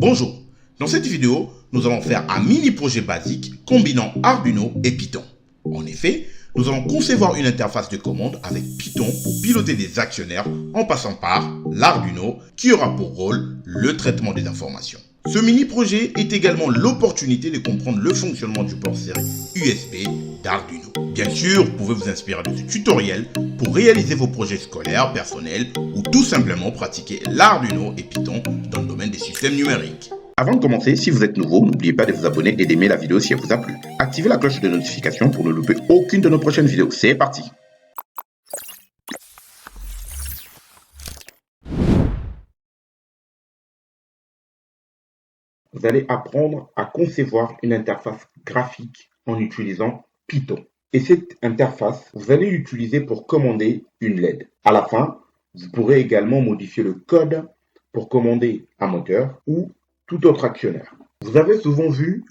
Bonjour, dans cette vidéo, nous allons faire un mini projet basique combinant Arduino et Python. En effet, nous allons concevoir une interface de commande avec Python pour piloter des actionnaires en passant par l'Arduino qui aura pour rôle le traitement des informations. Ce mini projet est également l'opportunité de comprendre le fonctionnement du port série USB d'Arduino. Bien sûr, vous pouvez vous inspirer de ce tutoriel pour réaliser vos projets scolaires, personnels ou tout simplement pratiquer l'Arduino et Python dans le domaine des systèmes numériques. Avant de commencer, si vous êtes nouveau, n'oubliez pas de vous abonner et d'aimer la vidéo si elle vous a plu. Activez la cloche de notification pour ne louper aucune de nos prochaines vidéos. C'est parti! Vous allez apprendre à concevoir une interface graphique en utilisant Python. Et cette interface, vous allez l'utiliser pour commander une LED. À la fin, vous pourrez également modifier le code pour commander un moteur ou tout autre actionnaire. Vous avez souvent vu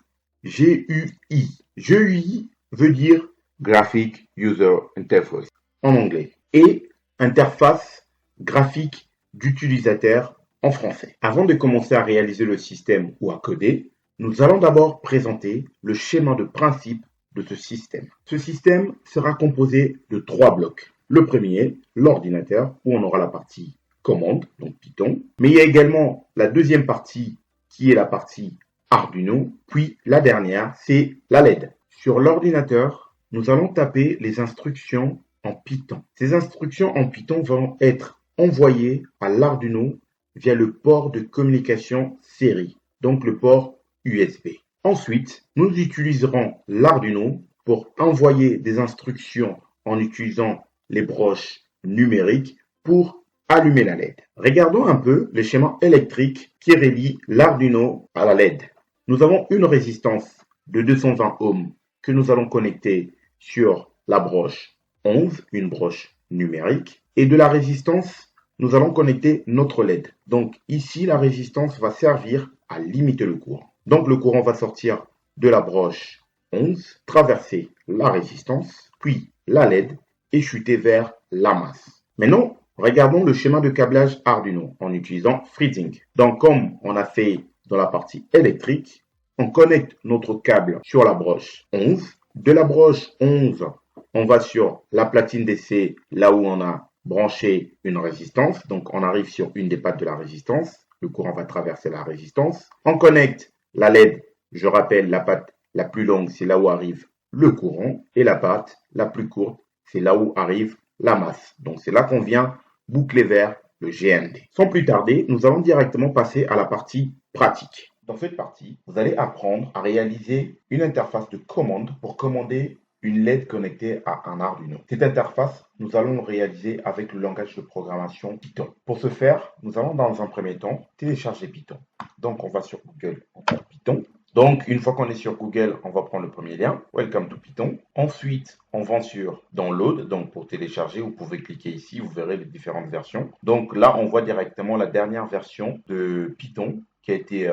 GUI. GUI veut dire Graphic User Interface en anglais et interface graphique d'utilisateur en français. Avant de commencer à réaliser le système ou à coder, nous allons d'abord présenter le schéma de principe de ce système. Ce système sera composé de 3 blocs. Le premier, l'ordinateur, où on aura la partie commande, donc Python, mais il y a également la deuxième partie qui est la partie Arduino, puis la dernière, c'est la LED. Sur l'ordinateur, nous allons taper les instructions en Python. Ces instructions en Python vont être envoyées à l'Arduino via le port de communication série, donc le port USB. Ensuite, nous utiliserons l'Arduino pour envoyer des instructions en utilisant les broches numériques pour allumer la LED. Regardons un peu le schéma électrique qui relie l'Arduino à la LED. Nous avons une résistance de 220 ohms que nous allons connecter sur la broche 11, une broche numérique, et de la résistance nous allons connecter notre LED. Donc ici, la résistance va servir à limiter le courant. Donc le courant va sortir de la broche 11, traverser la résistance, puis la LED et chuter vers la masse. Maintenant, regardons le schéma de câblage Arduino en utilisant FreeSync. Donc comme on a fait dans la partie électrique, on connecte notre câble sur la broche 11. De la broche 11, on va sur la platine DC, là où on a brancher une résistance, donc on arrive sur une des pattes de la résistance, le courant va traverser la résistance, on connecte la LED, je rappelle la patte la plus longue c'est là où arrive le courant et la patte la plus courte c'est là où arrive la masse, donc c'est là qu'on vient boucler vers le GND. Sans plus tarder, nous allons directement passer à la partie pratique. Dans cette partie, vous allez apprendre à réaliser une interface de commande pour commander une LED connectée à un Arduino. Cette interface, nous allons le réaliser avec le langage de programmation Python. Pour ce faire, nous allons dans un premier temps télécharger Python. Donc, on va sur Google, on tape Python. Donc, une fois qu'on est sur Google, on va prendre le premier lien, Welcome to Python. Ensuite, on va sur Download. Donc, pour télécharger, vous pouvez cliquer ici, vous verrez les différentes versions. Donc là, on voit directement la dernière version de Python qui a été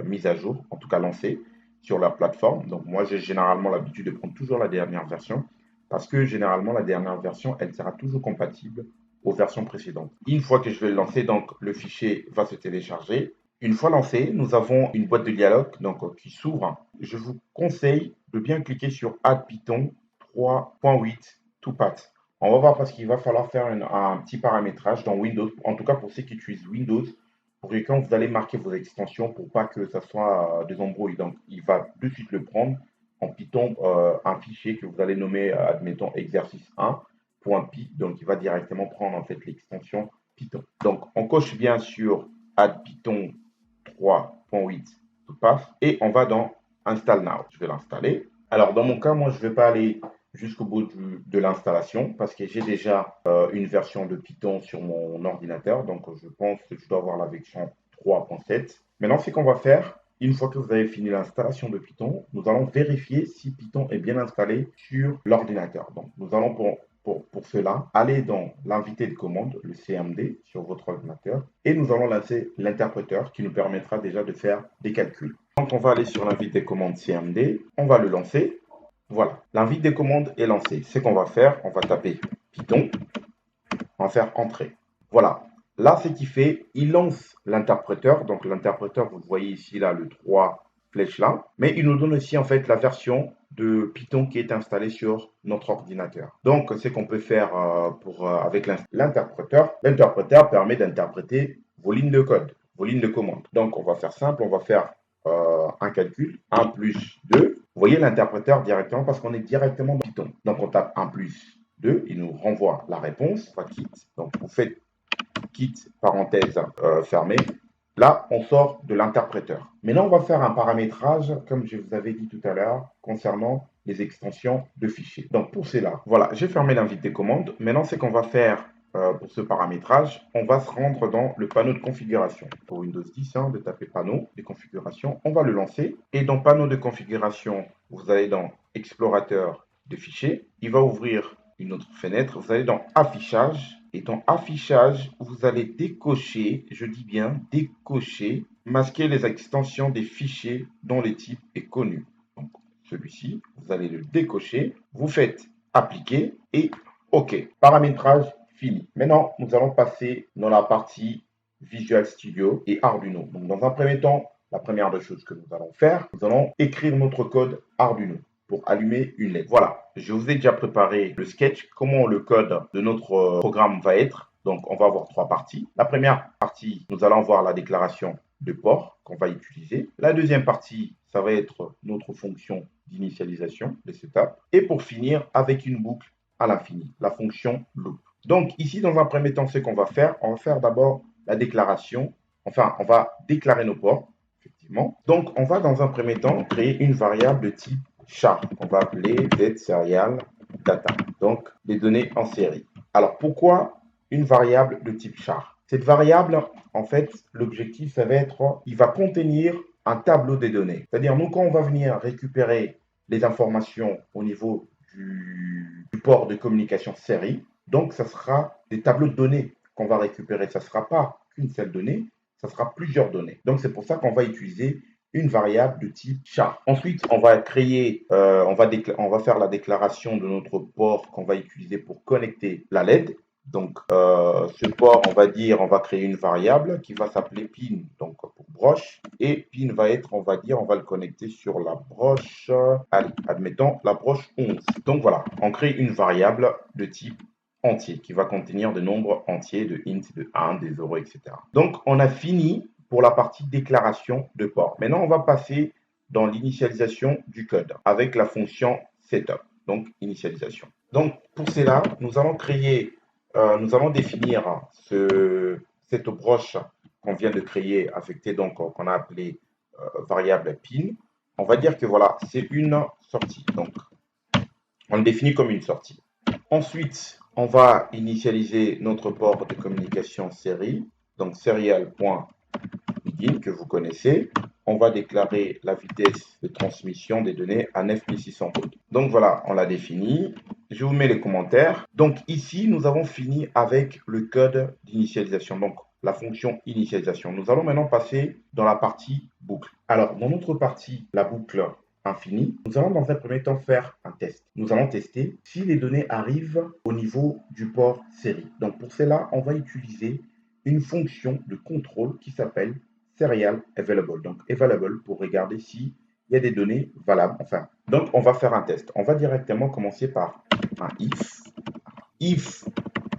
mise à jour, en tout cas lancée sur la plateforme. Donc moi, j'ai généralement l'habitude de prendre toujours la dernière version parce que généralement, la dernière version, elle sera toujours compatible aux versions précédentes. Une fois que je vais le lancer, donc le fichier va se télécharger. Une fois lancé, nous avons une boîte de dialogue donc, qui s'ouvre. Je vous conseille de bien cliquer sur Add Python 3.8 to Path. On va voir parce qu'il va falloir faire un petit paramétrage dans Windows, en tout cas pour ceux qui utilisent Windows, pour que quand vous allez marquer vos extensions pour pas que ça soit des embrouilles. Donc, il va de suite le prendre en Python, un fichier que vous allez nommer, admettons, exercice 1.py. Donc, il va directement prendre en fait l'extension Python. Donc, on coche bien sur Add Python 3.8 to path et on va dans Install Now. Je vais l'installer. Alors, dans mon cas, moi, je ne vais pas aller jusqu'au bout de l'installation parce que j'ai déjà une version de Python sur mon ordinateur. Donc, je pense que je dois avoir la version 3.7. Maintenant, ce qu'on va faire, une fois que vous avez fini l'installation de Python, nous allons vérifier si Python est bien installé sur l'ordinateur. Donc, nous allons pour cela aller dans l'invité de commande, le CMD, sur votre ordinateur. Et nous allons lancer l'interpréteur qui nous permettra déjà de faire des calculs. Donc, on va aller sur l'invité de commande CMD. On va le lancer. Voilà, l'invite des commandes est lancé. Ce qu'on va faire, on va taper Python, on va faire Entrée. Voilà, Là, ce qu'il fait, il lance l'interpréteur. Donc l'interpréteur, vous le voyez ici, là, le 3 flèches là. Mais il nous donne aussi en fait la version de Python qui est installée sur notre ordinateur. Donc, ce qu'on peut faire avec l'interpréteur, l'interpréteur permet d'interpréter vos lignes de code, vos lignes de commande. Donc, on va faire simple, on va faire un calcul, 1 plus 2. Vous voyez l'interpréteur directement parce qu'on est directement dans Python. Donc, on tape 1 plus 2, il nous renvoie la réponse, on va quitte. Donc, vous faites quitte, parenthèse fermée. Là, on sort de l'interpréteur. Maintenant, on va faire un paramétrage, comme je vous avais dit tout à l'heure, concernant les extensions de fichiers. Donc, pour cela, voilà, j'ai fermé l'invite des commandes. Maintenant, ce qu'on va faire pour ce paramétrage, on va se rendre dans le panneau de configuration. Pour Windows 10, de taper panneau de configuration, on va le lancer. Et dans panneau de configuration, vous allez dans explorateur de fichiers. Il va ouvrir une autre fenêtre. Vous allez dans affichage. Et dans affichage, vous allez décocher, je dis bien décocher, masquer les extensions des fichiers dont le type est connu. Donc celui-ci, vous allez le décocher, vous faites appliquer et OK. Paramétrage fini. Maintenant, nous allons passer dans la partie Visual Studio et Arduino. Donc dans un premier temps, la première des choses que nous allons faire, nous allons écrire notre code Arduino pour allumer une LED. Voilà, je vous ai déjà préparé le sketch, comment le code de notre programme va être. Donc, on va avoir 3 parties. La première partie, nous allons voir la déclaration de port qu'on va utiliser. La deuxième partie, ça va être notre fonction d'initialisation, de setup. Et pour finir, avec une boucle à l'infini, la fonction loop. Donc, ici, dans un premier temps, ce qu'on va faire d'abord la déclaration. Enfin, on va déclarer nos ports, effectivement. Donc, on va dans un premier temps créer une variable de type char, qu'on va appeler get serial data, donc les données en série. Alors pourquoi une variable de type char? Cette variable, en fait, l'objectif, ça va être, il va contenir un tableau des données. C'est-à-dire, nous, quand on va venir récupérer les informations au niveau du port de communication série, donc ça sera des tableaux de données qu'on va récupérer. Ça ne sera pas qu'une seule donnée, ça sera plusieurs données. Donc c'est pour ça qu'on va utiliser une variable de type char. Ensuite, on va créer, on va faire la déclaration de notre port qu'on va utiliser pour connecter la LED. Donc, ce port, on va créer une variable qui va s'appeler pin, donc pour broche. Et pin va être, on va le connecter sur la broche, allez, admettons la broche 11. Donc voilà, on crée une variable de type entier qui va contenir des nombres entiers de int, de 1, des 0, etc. Donc, on a fini pour la partie déclaration de port. Maintenant, on va passer dans l'initialisation du code avec la fonction setup, donc initialisation. Donc, pour cela, nous allons définir cette broche qu'on vient de créer, affectée, donc qu'on a appelée variable pin. On va dire que voilà, c'est une sortie. Donc, on le définit comme une sortie. Ensuite, on va initialiser notre port de communication série, donc serial.begin que vous connaissez. On va déclarer la vitesse de transmission des données à 9600 baud. Donc voilà, on l'a défini. Je vous mets les commentaires. Donc ici, nous avons fini avec le code d'initialisation, donc la fonction initialisation. Nous allons maintenant passer dans la partie boucle. Alors, dans notre partie, la boucle infinie, nous allons dans un premier temps faire un test. Nous allons tester si les données arrivent au niveau du port série. Donc pour cela, on va utiliser une fonction de contrôle qui s'appelle serial available. Donc available pour regarder s'il y a des données valables. Enfin, donc on va faire un test. On va directement commencer par un if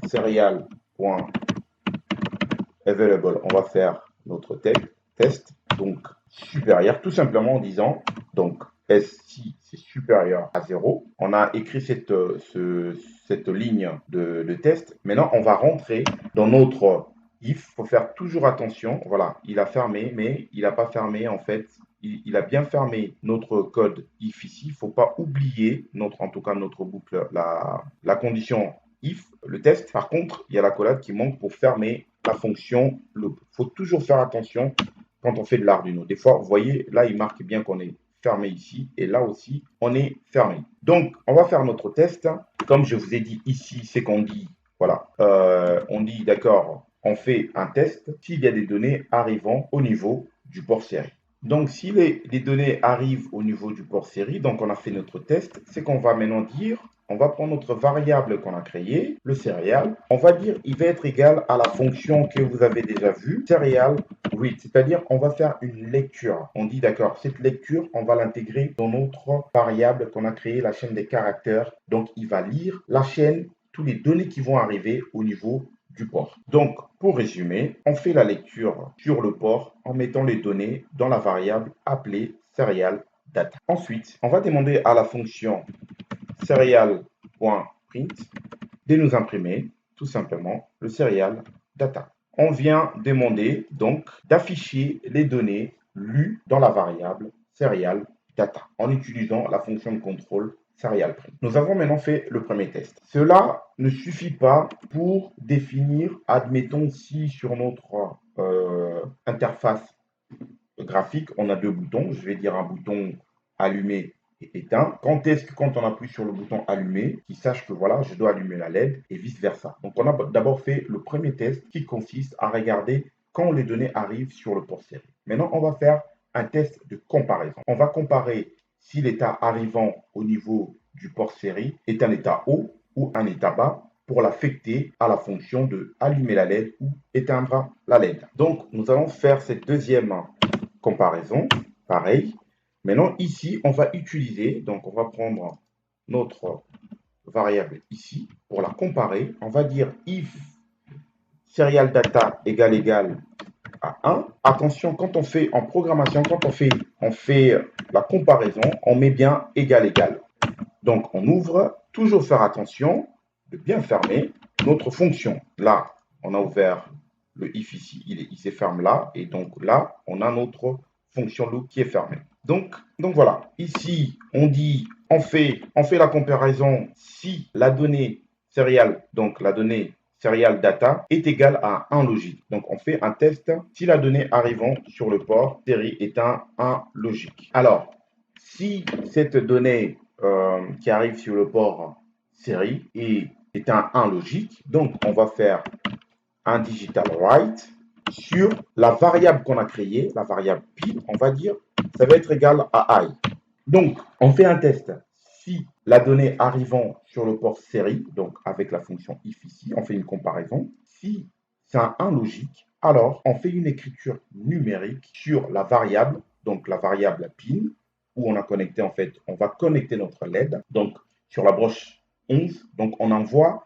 serial.available. On va faire notre test, donc supérieur, tout simplement en disant donc si c'est supérieur à 0. On a écrit cette ligne de test. Maintenant, on va rentrer dans notre if. Il faut faire toujours attention. Voilà, il a fermé, mais il n'a pas fermé en fait. Il a bien fermé notre code if ici. Il ne faut pas oublier en tout cas notre boucle, la condition if, le test. Par contre, il y a l'accolade qui manque pour fermer la fonction loop. Il faut toujours faire attention quand on fait de l'Arduino. Des fois, vous voyez, là, il marque bien qu'on est fermé ici et là aussi, on est fermé. Donc, on va faire notre test. Comme je vous ai dit ici, c'est qu'on dit, voilà, on dit, d'accord, on fait un test s'il y a des données arrivant au niveau du port série. Donc, si les données arrivent au niveau du port série, donc on a fait notre test, c'est qu'on va maintenant dire, on va prendre notre variable qu'on a créée, le serial. On va dire il va être égal à la fonction que vous avez déjà vue, serial read, c'est-à-dire on va faire une lecture. On dit d'accord, cette lecture, on va l'intégrer dans notre variable qu'on a créée, la chaîne des caractères. Donc il va lire la chaîne, toutes les données qui vont arriver au niveau du port. Donc, pour résumer, on fait la lecture sur le port en mettant les données dans la variable appelée serial data. Ensuite, on va demander à la fonction serial.print de nous imprimer tout simplement le serial data. On vient demander donc d'afficher les données lues dans la variable serial data en utilisant la fonction de contrôle serial print. Nous avons maintenant fait le premier test. Cela ne suffit pas pour définir, admettons si sur notre interface graphique, on a deux boutons. Je vais dire un bouton allumé et éteint. Quand est-ce que quand on appuie sur le bouton allumé, qu'il sache que voilà, je dois allumer la LED et vice versa. Donc on a d'abord fait le premier test qui consiste à regarder quand les données arrivent sur le port série. Maintenant, on va faire un test de comparaison. On va comparer si l'état arrivant au niveau du port série est un état haut ou un état bas pour l'affecter à la fonction de allumer la LED ou éteindre la LED. Donc, nous allons faire cette deuxième comparaison, pareil. Maintenant, ici, on va utiliser, donc on va prendre notre variable ici pour la comparer. On va dire if serial data égale à 1. Attention, quand on fait en programmation, quand on fait la comparaison, on met bien égal. Donc, on ouvre, toujours faire attention de bien fermer notre fonction. Là, on a ouvert le if ici, il se ferme là, et donc là, on a notre fonction loop qui est fermée. Donc voilà, ici, on dit, on fait la comparaison si la donnée serial, donc la donnée serial data est égale à 1 logique. Donc on fait un test si la donnée arrivant sur le port série est un 1 logique. Alors, si cette donnée qui arrive sur le port série est un 1 logique, donc on va faire un digital write sur la variable qu'on a créée, la variable pin, on va dire, ça va être égal à i. Donc, on fait un test. Si la donnée arrivant sur le port série, donc avec la fonction if ici, on fait une comparaison. Si c'est un 1 logique, alors on fait une écriture numérique sur la variable, donc la variable pin, où on a connecté en fait, on va connecter notre LED, donc sur la broche 11, donc on envoie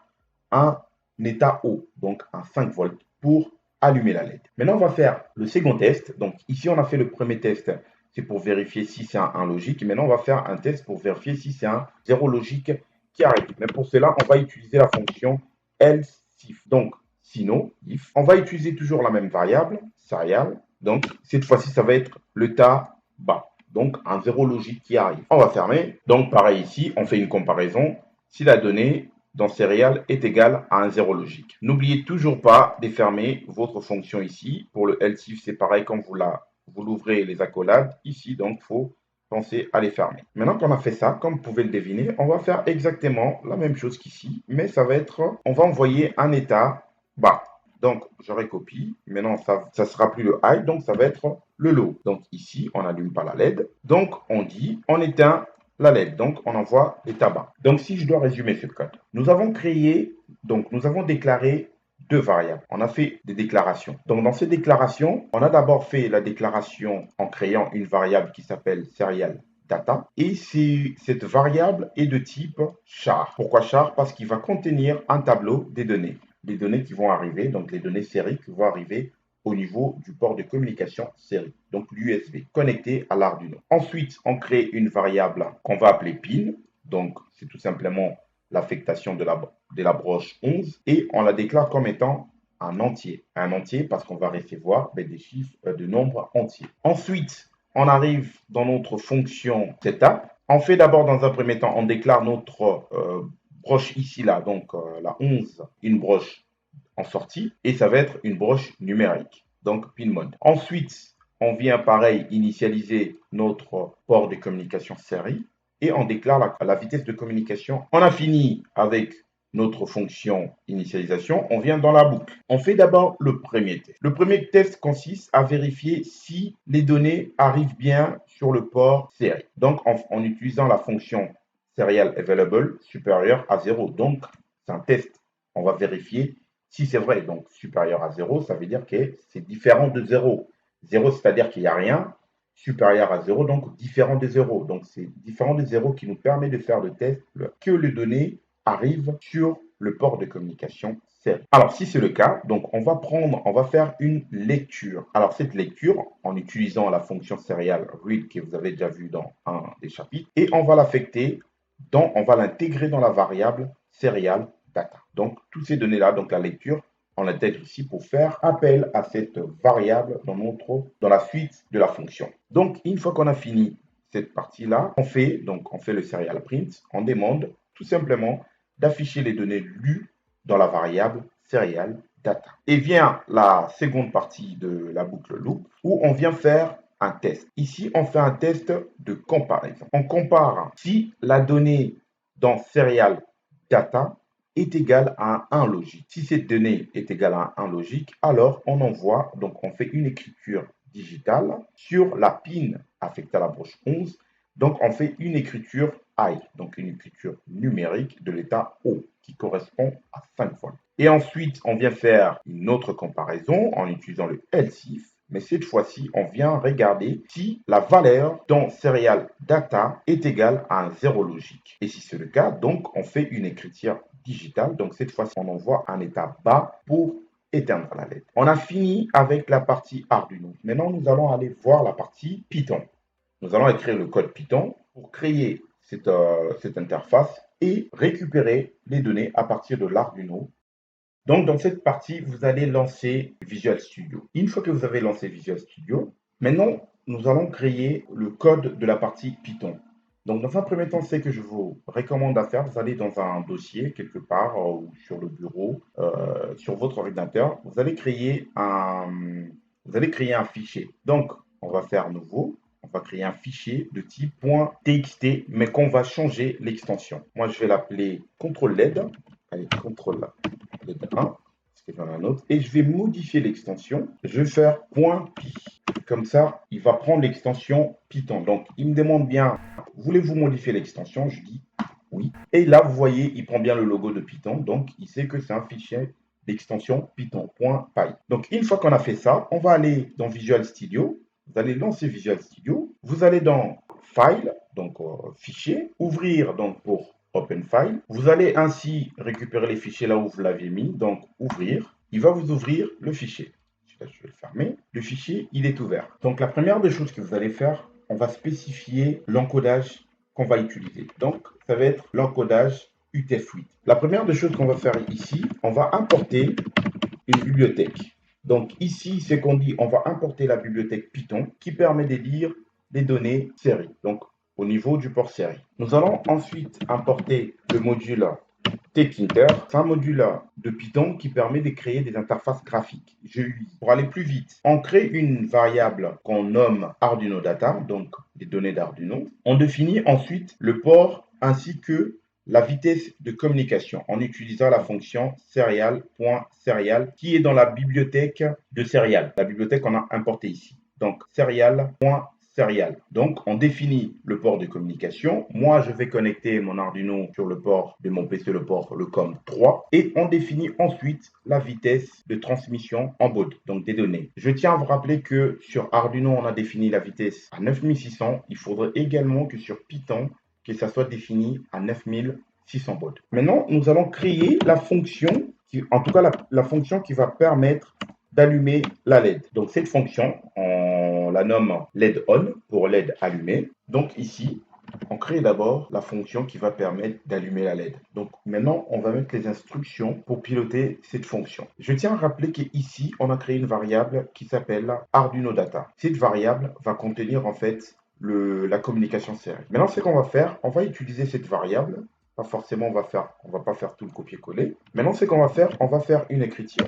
un état haut, donc un 5 volts pour allumer la LED. Maintenant, on va faire le second test. Donc ici, on a fait le premier test, c'est pour vérifier si c'est un 1 logique. Maintenant, on va faire un test pour vérifier si c'est un 0 logique qui arrive. Mais pour cela, on va utiliser la fonction else if. Donc, sinon, if. On va utiliser toujours la même variable, serial. Donc, cette fois-ci, ça va être l'état bas. Donc, un 0 logique qui arrive. On va fermer. Donc, pareil ici, on fait une comparaison. Si la donnée dans serial est égal à un 0 logique. N'oubliez toujours pas de fermer votre fonction ici. Pour le else if, c'est pareil quand vous l'ouvrez les accolades ici, donc il faut penser à les fermer. Maintenant qu'on a fait ça, comme vous pouvez le deviner, on va faire exactement la même chose qu'ici, mais ça va être, on va envoyer un état bas. Donc, je recopie. Maintenant, ça ne sera plus le high, donc ça va être le low. Donc ici, on n'allume pas la LED. Donc, on dit, on éteint la LED. Donc, on envoie les tabacs. Donc, si je dois résumer ce code, nous avons déclaré deux variables. On a fait des déclarations. Donc, dans ces déclarations, on a d'abord fait la déclaration en créant une variable qui s'appelle serial data. Et cette variable est de type char. Pourquoi char? Parce qu'il va contenir un tableau des données. Les données qui vont arriver, donc les données série qui vont arriver au niveau du port de communication série, donc l'USB, connecté à l'Arduino. Ensuite, on crée une variable qu'on va appeler pin, donc c'est tout simplement l'affectation de la broche 11, et on la déclare comme étant un entier parce qu'on va recevoir des chiffres de nombres entiers. Ensuite, on arrive dans notre fonction setup. On fait d'abord, dans un premier temps, on déclare notre broche ici, là, donc la 11, une broche en sortie, et ça va être une broche numérique, donc pin mode. Ensuite, on vient pareil initialiser notre port de communication série et on déclare la vitesse de communication. On a fini avec notre fonction initialisation, on vient dans la boucle. On fait d'abord le premier test. Le premier test consiste à vérifier si les données arrivent bien sur le port série. Donc en utilisant la fonction serial available supérieur à 0. Donc, c'est un test. On va vérifier si c'est vrai. Donc, supérieur à 0, ça veut dire que c'est différent de 0. 0, c'est-à-dire qu'il n'y a rien. Supérieur à 0, donc différent de 0. Donc, c'est différent de 0 qui nous permet de faire le test que les données arrivent sur le port de communication série. Alors, si c'est le cas, donc on va faire une lecture. Alors, cette lecture, en utilisant la fonction serial read que vous avez déjà vu dans un des chapitres, et on va l'affecter on va l'intégrer dans la variable serial data. Donc, toutes ces données-là, donc la lecture, on l'intègre ici pour faire appel à cette variable dans la suite de la fonction. Donc, une fois qu'on a fini cette partie-là, on fait le serial print, on demande tout simplement d'afficher les données lues dans la variable serial data. Et vient la seconde partie de la boucle loop où on vient faire un test. Ici, on fait un test de comparaison. On compare si la donnée dans serial data est égale à un 1 logique. Si cette donnée est égale à un 1 logique, alors on envoie, donc on fait une écriture digitale sur la pin affectée à la broche 11. Donc on fait une écriture I, donc une écriture numérique de l'état O, qui correspond à 5 volts. Et ensuite, on vient faire une autre comparaison en utilisant le ELSIF. Mais cette fois-ci, on vient regarder si la valeur dans serial data est égale à un 0 logique. Et si c'est le cas, donc on fait une écriture digitale. Donc cette fois-ci, on envoie un état bas pour éteindre la LED. On a fini avec la partie Arduino. Maintenant, nous allons aller voir la partie Python. Nous allons écrire le code Python pour créer cette interface et récupérer les données à partir de l'Arduino. Donc, dans cette partie, vous allez lancer Visual Studio. Une fois que vous avez lancé Visual Studio, maintenant, nous allons créer le code de la partie Python. Donc, dans un premier temps, ce que je vous recommande à faire, vous allez dans un dossier quelque part ou sur le bureau, sur votre ordinateur, vous allez créer un fichier. Donc, on va faire nouveau. On va créer un fichier de type .txt, mais qu'on va changer l'extension. Moi, je vais l'appeler control-LED. Allez, control-LED 1, parce que j'en ai un autre. Et je vais modifier l'extension. Je vais faire .py. Comme ça, il va prendre l'extension Python. Donc, il me demande bien, voulez-vous modifier l'extension? Je dis oui. Et là, vous voyez, il prend bien le logo de Python. Donc, il sait que c'est un fichier d'extension python.py. Donc, une fois qu'on a fait ça, on va aller dans Visual Studio. Vous allez lancer Visual Studio. Vous allez dans File, donc Fichier, ouvrir donc pour Open File. Vous allez ainsi récupérer les fichiers là où vous l'aviez mis, donc ouvrir. Il va vous ouvrir le fichier. Je vais le fermer. Le fichier, il est ouvert. Donc la première des choses que vous allez faire, on va spécifier l'encodage qu'on va utiliser. Donc ça va être l'encodage UTF-8. La première des choses qu'on va faire ici, on va importer une bibliothèque. Donc ici, c'est qu'on dit, on va importer la bibliothèque Python qui permet de lire les données série. Donc au niveau du port série. Nous allons ensuite importer le module TechInter, c'est un module de Python qui permet de créer des interfaces graphiques, GUI. Pour aller plus vite, on crée une variable qu'on nomme Arduino Data, donc des données d'Arduino. On définit ensuite le port ainsi que la vitesse de communication en utilisant la fonction serial.serial qui est dans la bibliothèque de serial, la bibliothèque qu'on a importée ici. Donc serial.serial. Donc, on définit le port de communication. Moi, je vais connecter mon Arduino sur le port de mon PC, le port le COM3. Et on définit ensuite la vitesse de transmission en baud, donc des données. Je tiens à vous rappeler que sur Arduino, on a défini la vitesse à 9600. Il faudrait également que sur Python, que ça soit défini à 9600 baud. Maintenant, nous allons créer la fonction, la fonction qui va permettre d'allumer la LED. Donc cette fonction, on la nomme LED on pour LED allumée. Donc ici, on crée d'abord la fonction qui va permettre d'allumer la LED. Donc maintenant, on va mettre les instructions pour piloter cette fonction. Je tiens à rappeler qu'ici, on a créé une variable qui s'appelle Arduino Data. Cette variable va contenir en fait la communication série. Maintenant, ce qu'on va faire, on va utiliser cette variable. Pas forcément, on va pas faire tout le copier-coller. Maintenant, ce qu'on va faire, on va faire une écriture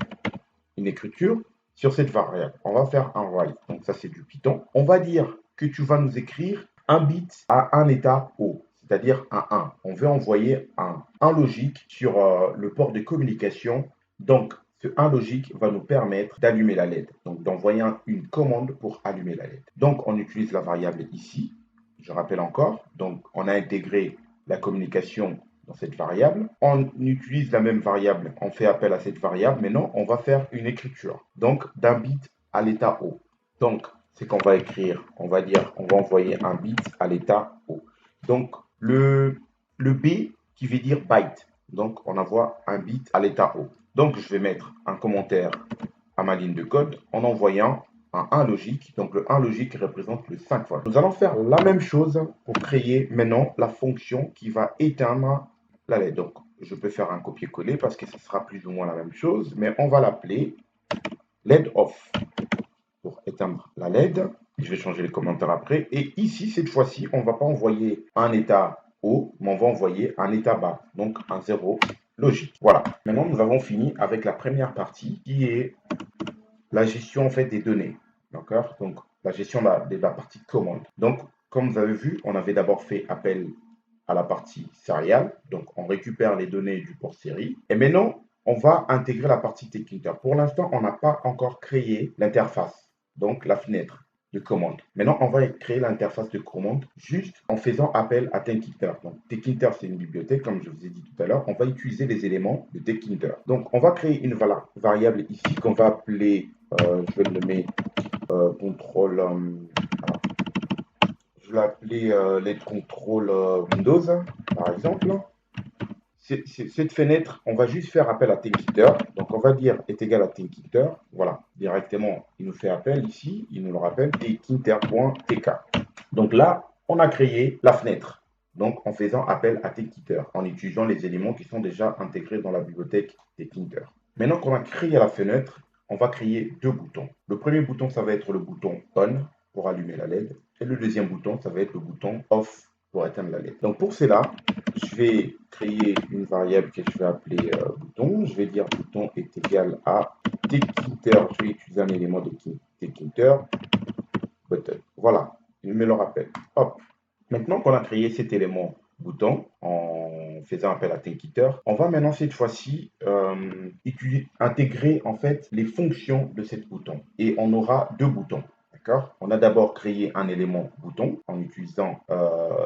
sur cette variable. On va faire un write. Donc ça, c'est du Python. On va dire que tu vas nous écrire un bit à un état O, c'est-à-dire un 1. On veut envoyer un 1 logique sur le port de communication. Donc, ce 1 logique va nous permettre d'allumer la LED. Donc, d'envoyer une commande pour allumer la LED. Donc, on utilise la variable ici. Je rappelle encore. Donc, on a intégré la communication dans cette variable. On utilise la même variable, on fait appel à cette variable. Maintenant, on va faire une écriture. Donc, d'un bit à l'état O. Donc, c'est qu'on va écrire, on va dire, on va envoyer un bit à l'état O. Donc, le B qui veut dire byte. Donc, on envoie un bit à l'état O. Donc, je vais mettre un commentaire à ma ligne de code en envoyant un 1 logique. Donc, le 1 logique représente le 5 fois. Nous allons faire la même chose pour créer maintenant la fonction qui va éteindre la LED. Donc, je peux faire un copier-coller parce que ce sera plus ou moins la même chose, mais on va l'appeler LED off pour éteindre la LED. Je vais changer les commentaires après. Et ici, cette fois-ci, on ne va pas envoyer un état haut, mais on va envoyer un état bas, donc un 0 logique. Voilà. Maintenant, nous avons fini avec la première partie qui est la gestion en fait des données. D'accord? Donc, la gestion de la partie commande. Donc, comme vous avez vu, on avait d'abord fait appel à la partie serial. Donc, on récupère les données du port série. Et maintenant, on va intégrer la partie TechHinter. Pour l'instant, on n'a pas encore créé l'interface, donc la fenêtre de commande. Maintenant, on va créer l'interface de commande juste en faisant appel à TechHinter. Donc, TechHinter, c'est une bibliothèque, comme je vous ai dit tout à l'heure. On va utiliser les éléments de TechHinter. Donc, on va créer une variable ici qu'on va appeler, je vais le mettre contrôle. Je vais appeler les contrôles Windows, par exemple. Cette fenêtre, on va juste faire appel à TechHinter. Donc, on va dire est égal à TechHinter. Voilà, directement, il nous fait appel ici. Il nous le rappelle, techhinter.tk. Donc là, on a créé la fenêtre. Donc, en faisant appel à TechHinter, en utilisant les éléments qui sont déjà intégrés dans la bibliothèque TechHinter. Maintenant qu'on a créé la fenêtre, on va créer deux boutons. Le premier bouton, ça va être le bouton On pour allumer la LED. Et le deuxième bouton, ça va être le bouton Off pour éteindre la LED. Donc pour cela, je vais créer une variable que je vais appeler bouton. Je vais dire bouton est égal à TechHinter. Je vais utiliser un élément de TechHinter. Button. Voilà, il me le rappelle. Hop. Maintenant qu'on a créé cet élément bouton en faisant appel à TechHinter, on va maintenant cette fois-ci intégrer en fait les fonctions de cet bouton. Et on aura deux boutons. On a d'abord créé un élément bouton en utilisant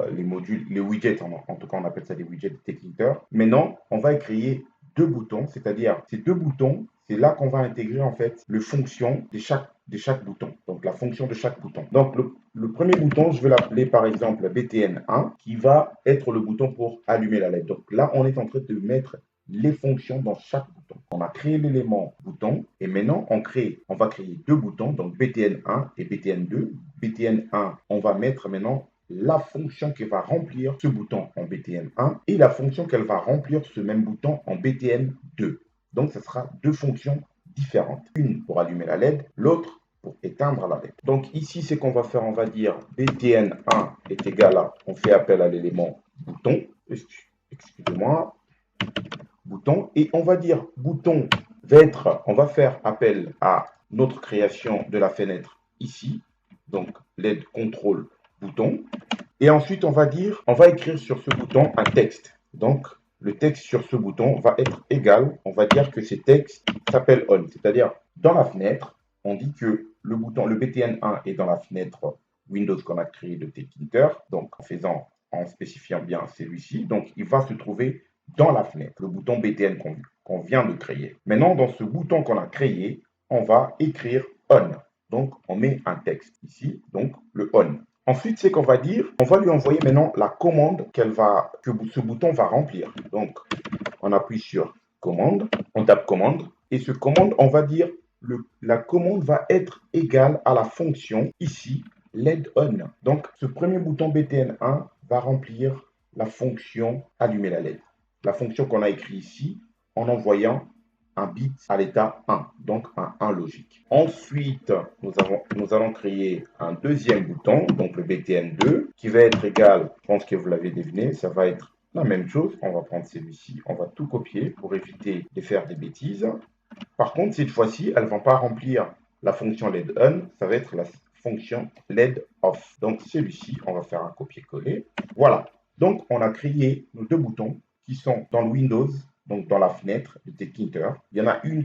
les modules, les widgets, en tout cas on appelle ça des widgets de TechHinter. Maintenant, on va créer deux boutons, c'est-à-dire ces deux boutons, c'est là qu'on va intégrer en fait les fonctions de chaque bouton, donc la fonction de chaque bouton. Donc le premier bouton, je vais l'appeler par exemple BTN1, qui va être le bouton pour allumer la LED. Donc là, on est en train de mettre les fonctions dans chaque bouton. On a créé l'élément bouton et maintenant on va créer deux boutons, donc BTN1 et BTN2. BTN1, on va mettre maintenant la fonction qui va remplir ce bouton en BTN1 et la fonction qu'elle va remplir ce même bouton en BTN2. Donc, ce sera deux fonctions différentes. Une pour allumer la LED, l'autre pour éteindre la LED. Donc, ici, ce qu'on va faire, on va dire BTN1 est égal à, on fait appel à l'élément bouton. Excusez-moi. Bouton. Et on va dire bouton va être, on va faire appel à notre création de la fenêtre ici. Donc, LED contrôle bouton. Et ensuite, on va écrire sur ce bouton un texte. Donc, le texte sur ce bouton va être égal, on va dire que ce texte s'appelle on. C'est-à-dire, dans la fenêtre, on dit que le bouton, le BTN1 est dans la fenêtre Windows qu'on a créé de TechHinter. Donc, en spécifiant bien celui-ci. Donc, il va se trouver dans la fenêtre, le bouton BTN qu'on vient de créer. Maintenant, dans ce bouton qu'on a créé, on va écrire on. Donc, on met un texte ici, donc le on. Ensuite, c'est qu'on va dire, on va lui envoyer maintenant la commande que ce bouton va remplir. Donc, on appuie sur commande, on tape commande, et ce commande, on va dire, la commande va être égale à la fonction ici, LED on. Donc, ce premier bouton BTN1 va remplir la fonction allumer la LED. La fonction qu'on a écrite ici en envoyant un bit à l'état 1, donc un 1 logique. Ensuite, nous allons créer un deuxième bouton, donc le BTN2, qui va être égal, je pense que vous l'avez deviné, ça va être la même chose. On va prendre celui-ci, on va tout copier pour éviter de faire des bêtises. Par contre, cette fois-ci, elles ne vont pas remplir la fonction LED on, ça va être la fonction LED off. Donc celui-ci, on va faire un copier-coller. Voilà. Donc on a créé nos deux boutons qui sont dans le Windows donc dans la fenêtre de Tkinter. Il y en a un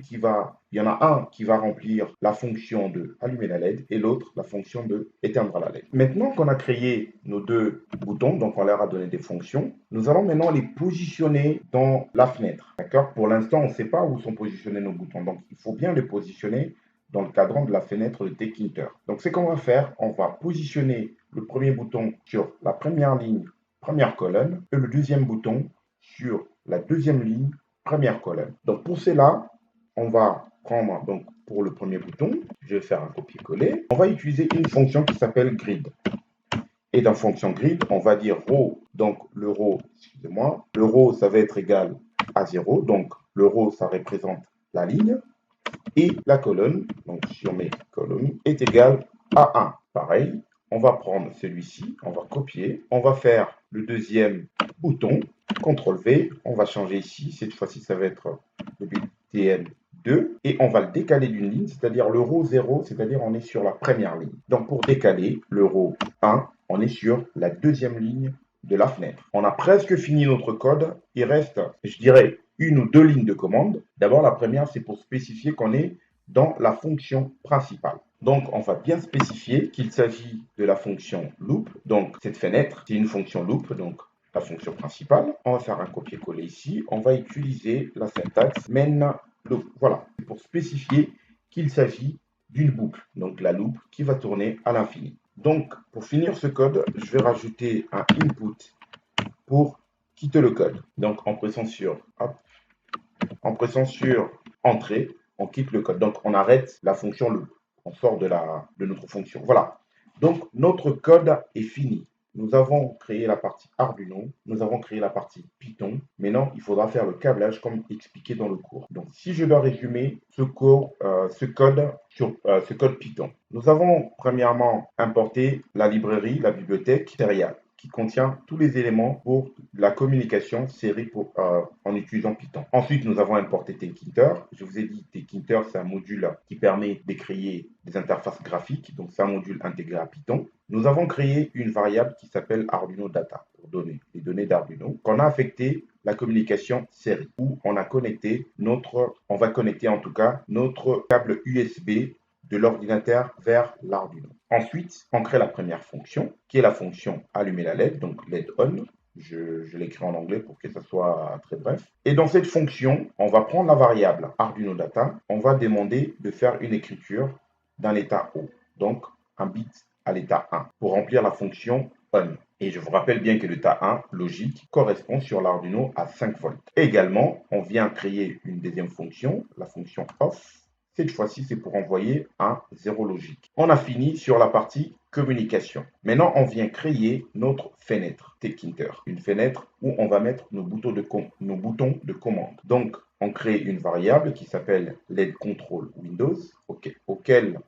qui va remplir la fonction de allumer la LED et l'autre la fonction de éteindre la LED. Maintenant qu'on a créé nos deux boutons, donc on leur a donné des fonctions, nous allons maintenant les positionner dans la fenêtre. D'accord? Pour l'instant, on ne sait pas où sont positionnés nos boutons, donc il faut bien les positionner dans le cadran de la fenêtre de Tkinter. Donc ce qu'on va faire, on va positionner le premier bouton sur la première ligne, première colonne, et le deuxième bouton sur la deuxième ligne, première colonne. Donc pour cela, on va prendre, donc pour le premier bouton, je vais faire un copier-coller. On va utiliser une fonction qui s'appelle grid. Et dans fonction grid, on va dire row. Donc le row, excusez-moi, le row, ça va être égal à 0. Donc le row, ça représente la ligne. Et la colonne, donc sur mes colonnes, est égale à 1. Pareil, on va prendre celui-ci, on va copier, on va faire le deuxième bouton, CTRL-V, on va changer ici, cette fois-ci ça va être le BTN 2, et on va le décaler d'une ligne, c'est-à-dire le row 0, c'est-à-dire on est sur la première ligne. Donc pour décaler le row 1, on est sur la deuxième ligne de la fenêtre. On a presque fini notre code, il reste, je dirais, une ou deux lignes de commande. D'abord, la première, c'est pour spécifier qu'on est dans la fonction principale. Donc, on va bien spécifier qu'il s'agit de la fonction loop. Donc, cette fenêtre, c'est une fonction loop, donc la fonction principale. On va faire un copier-coller ici. On va utiliser la syntaxe main loop. Voilà, c'est pour spécifier qu'il s'agit d'une boucle, donc la loop qui va tourner à l'infini. Donc, pour finir ce code, je vais rajouter un input pour quitter le code. Donc, en pressant sur Entrée, on quitte le code. Donc, on arrête la fonction loop. On sort de notre fonction. Voilà. Donc, notre code est fini. Nous avons créé la partie Arduino, nous avons créé la partie Python. Maintenant, il faudra faire le câblage comme expliqué dans le cours. Donc, si je dois résumer ce code Python, nous avons premièrement importé la librairie, la bibliothèque Serial, qui contient tous les éléments pour la communication série en utilisant Python. Ensuite, nous avons importé Tkinter. Je vous ai dit, Tkinter, c'est un module qui permet de créer des interfaces graphiques. Donc, c'est un module intégré à Python. Nous avons créé une variable qui s'appelle Arduino Data pour donner les données d'Arduino, qu'on a affecté la communication série, où on va connecter en tout cas notre câble USB de l'ordinateur vers l'Arduino. Ensuite, on crée la première fonction, qui est la fonction allumer la LED, donc LED on. Je l'écris en anglais pour que ça soit très bref. Et dans cette fonction, on va prendre la variable Arduino Data, on va demander de faire une écriture d'un état O, donc un bit à l'état 1, pour remplir la fonction on. Et je vous rappelle bien que l'état 1, logique, correspond sur l'Arduino à 5 volts. Et également, on vient créer une deuxième fonction, la fonction off. Cette fois-ci, c'est pour envoyer un 0 logique. On a fini sur la partie communication. Maintenant, on vient créer notre fenêtre Tkinter. Une fenêtre où on va mettre nos boutons de commande. Donc, on crée une variable qui s'appelle LED Control Windows,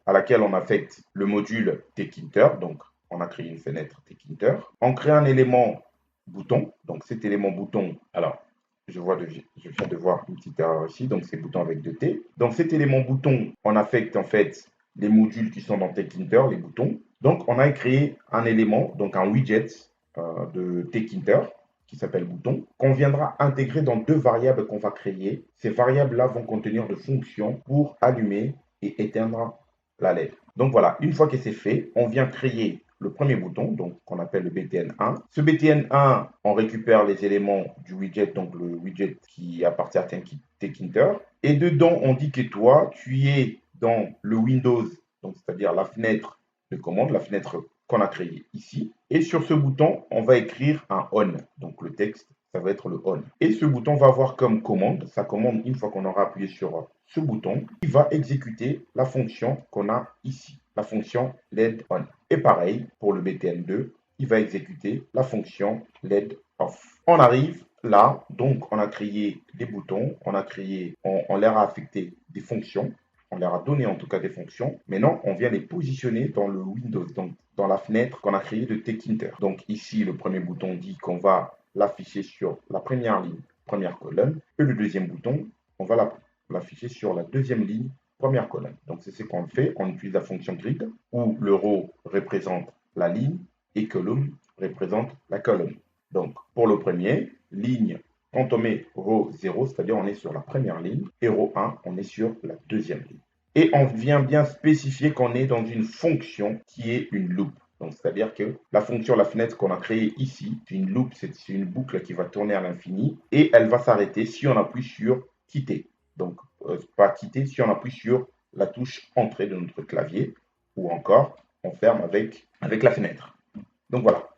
à laquelle on affecte le module Tkinter. Donc, on a créé une fenêtre Tkinter. On crée un élément bouton. Donc, cet élément bouton, alors, je viens de voir une petite erreur ici, donc c'est bouton avec 2T. Dans cet élément bouton, on affecte en fait les modules qui sont dans Tkinter, les boutons. Donc on a créé un élément, donc un widget de Tkinter qui s'appelle bouton, qu'on viendra intégrer dans deux variables qu'on va créer. Ces variables-là vont contenir des fonctions pour allumer et éteindre la LED. Donc voilà, une fois que c'est fait, on vient créer le premier bouton, donc qu'on appelle le BTN1. Ce BTN1, on récupère les éléments du widget, donc le widget qui appartient à Tkinter. Et dedans, on dit que toi, tu es dans le Windows, donc c'est-à-dire la fenêtre de commande, la fenêtre qu'on a créée ici. Et sur ce bouton, on va écrire un on. Donc le texte, ça va être le on. Et ce bouton va avoir comme commande, sa commande, une fois qu'on aura appuyé sur ce bouton, il va exécuter la fonction qu'on a ici, la fonction LED on. Et pareil, pour le BTN2, il va exécuter la fonction LED off. On arrive là, donc on a créé des boutons, on leur a affecté des fonctions, on leur a donné en tout cas des fonctions. Maintenant, on vient les positionner dans le Windows, donc dans la fenêtre qu'on a créée de Tkinter. Donc ici, le premier bouton dit qu'on va l'afficher sur la première ligne, première colonne, et le deuxième bouton, on va l'afficher sur la deuxième ligne, première colonne. Donc c'est ce qu'on fait, on utilise la fonction grid, où le row représente la ligne et column représente la colonne. Donc pour le premier, ligne Quand on met row 0, c'est-à-dire on est sur la première ligne, et row 1, on est sur la deuxième ligne. Et on vient bien spécifier qu'on est dans une fonction qui est une loop. Donc, c'est-à-dire que la fonction, la fenêtre qu'on a créée ici, c'est une loop, c'est une boucle qui va tourner à l'infini et elle va s'arrêter si on appuie sur quitter. Donc, pas quitter, si on appuie sur la touche entrée de notre clavier ou encore on ferme avec la fenêtre. Donc voilà.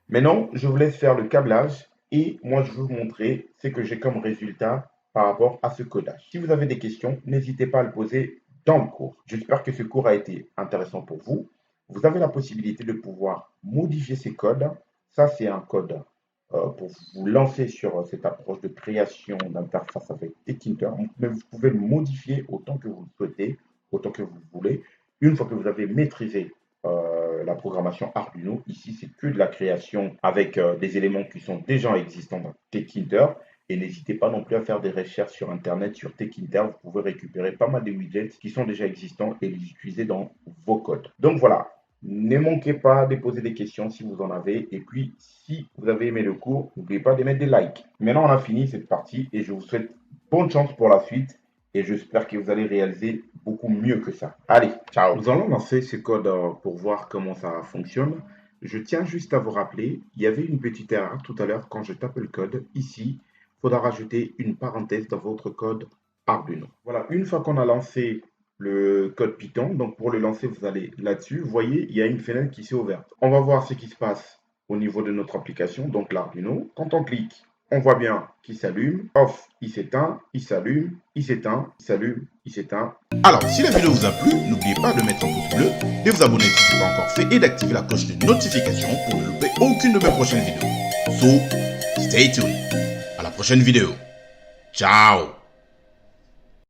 Maintenant, je vous laisse faire le câblage et moi, je vais vous montrer ce que j'ai comme résultat par rapport à ce codage. Si vous avez des questions, n'hésitez pas à le poser dans le cours. J'espère que ce cours a été intéressant pour vous. Vous avez la possibilité de pouvoir modifier ces codes. Ça, c'est un code pour vous lancer sur cette approche de création d'interface avec Tkinter. Mais vous pouvez le modifier autant que vous le souhaitez, autant que vous voulez. Une fois que vous avez maîtrisé la programmation Arduino, ici, c'est que de la création avec des éléments qui sont déjà existants dans Tkinter. Et n'hésitez pas non plus à faire des recherches sur Internet, sur Tkinter. Vous pouvez récupérer pas mal de widgets qui sont déjà existants et les utiliser dans vos codes. Donc voilà, ne manquez pas de poser des questions si vous en avez. Et puis, si vous avez aimé le cours, n'oubliez pas de mettre des likes. Maintenant, on a fini cette partie et je vous souhaite bonne chance pour la suite. Et j'espère que vous allez réaliser beaucoup mieux que ça. Allez, ciao. Nous allons lancer ce code pour voir comment ça fonctionne. Je tiens juste à vous rappeler, il y avait une petite erreur tout à l'heure quand je tape le code ici. Il faudra rajouter une parenthèse dans votre code Arduino. Voilà, une fois qu'on a lancé le code Python, donc pour le lancer, vous allez là-dessus. Vous voyez, il y a une fenêtre qui s'est ouverte. On va voir ce qui se passe au niveau de notre application, donc l'Arduino. Quand on clique, on voit bien qu'il s'allume. Off, il s'éteint, il s'allume, il s'éteint, il s'allume, il s'éteint. Alors, si la vidéo vous a plu, n'oubliez pas de mettre un pouce bleu, de vous abonner si ce n'est pas encore fait et d'activer la cloche de notification pour ne louper aucune de mes prochaines vidéos. So, stay tuned. À la prochaine vidéo. Ciao.